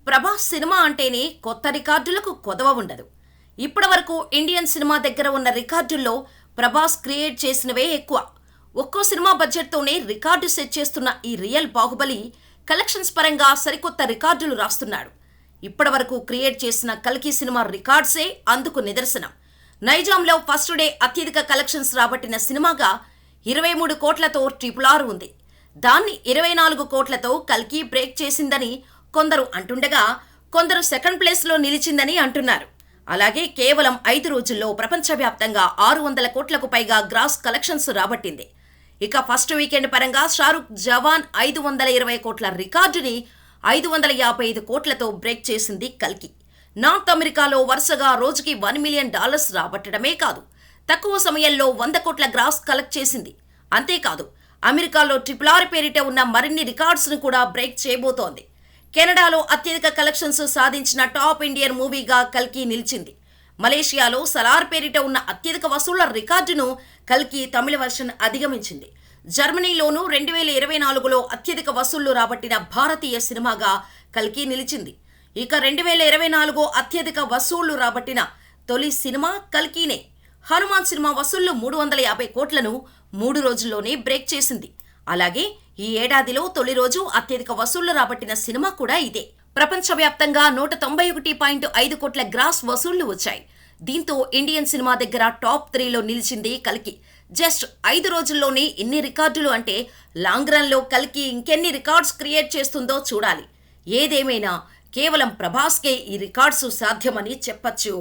Prabhas cinema అంటేనే కొత్త రికార్డులకు కొదవ ఉండదు. ఇప్పటివరకు ఇండియన్ సినిమా దగ్గర ఉన్న రికార్డుల్లో ప్రభాస్ క్రియేట్ చేసినవే ఎక్కువ. ఒక్కో సినిమా బడ్జెట్తోనే రికార్డు సెట్ చేస్తున్న ఈ రియల్ బాహుబలి కలెక్షన్స్ పరంగా సరికొత్త రికార్డులు రాస్తున్నాడు. ఇప్పటివరకు క్రియేట్ చేసిన కల్కి సినిమా రికార్డ్సే అందుకు నిదర్శనం. నైజాంలో ఫస్ట్ డే అత్యధిక కలెక్షన్స్ రాబట్టిన సినిమాగా 23 కోట్లతో RRR ఉంది. దాన్ని 24 కోట్లతో కల్కి బ్రేక్ చేసిందని కొందరు అంటుండగా, కొందరు సెకండ్ ప్లేస్లో నిలిచిందని అంటున్నారు. అలాగే కేవలం 5 రోజుల్లో ప్రపంచవ్యాప్తంగా 600 కోట్లకు పైగా గ్రాస్ కలెక్షన్స్ రాబట్టింది. ఇక ఫస్ట్ వీకెండ్ పరంగా షారుఖ్ జవాన్ 520 కోట్ల రికార్డుని 555 కోట్లతో బ్రేక్ చేసింది కల్కి. నార్త్ అమెరికాలో వరుసగా రోజుకి $1 మిలియన్ రాబట్టడమే కాదు, తక్కువ సమయంలో 100 కోట్ల గ్రాస్ కలెక్ట్ చేసింది. అంతేకాదు, అమెరికాలో RRR పేరిట ఉన్న మరిన్ని రికార్డ్స్ను కూడా బ్రేక్ చేయబోతోంది. కెనడాలో అత్యధిక కలెక్షన్స్ సాధించిన టాప్ ఇండియన్ మూవీగా కల్కి నిలిచింది. మలేషియాలో సలార్ పేరిట ఉన్న అత్యధిక వసూళ్ల రికార్డును కల్కి తమిళ వర్షన్ అధిగమించింది. జర్మనీలోనూ 2024లో అత్యధిక వసూళ్లు రాబట్టిన భారతీయ సినిమాగా కల్కి నిలిచింది. ఇక 2024 అత్యధిక వసూళ్లు రాబట్టిన తొలి సినిమా కల్కీనే. హనుమాన్ సినిమా వసూళ్లు 350 కోట్లను 3 రోజుల్లోనే బ్రేక్ చేసింది. అలాగే ఈ ఏడాదిలో తొలి రోజు అత్యధిక వసూళ్లు రాబట్టిన సినిమా కూడా ఇదే. ప్రపంచవ్యాప్తంగా 191.5 కోట్ల గ్రాస్ వసూళ్లు వచ్చాయి. దీంతో ఇండియన్ సినిమా దగ్గర టాప్ 3లో నిలిచింది కల్కి. జస్ట్ 5 రోజుల్లోనే ఇన్ని రికార్డులు అంటే లాంగ్ రన్లో కల్కి ఇంకెన్ని రికార్డ్స్ క్రియేట్ చేస్తుందో చూడాలి. ఏదేమైనా కేవలం ప్రభాస్కే ఈ రికార్డ్స్ సాధ్యమని చెప్పచ్చు.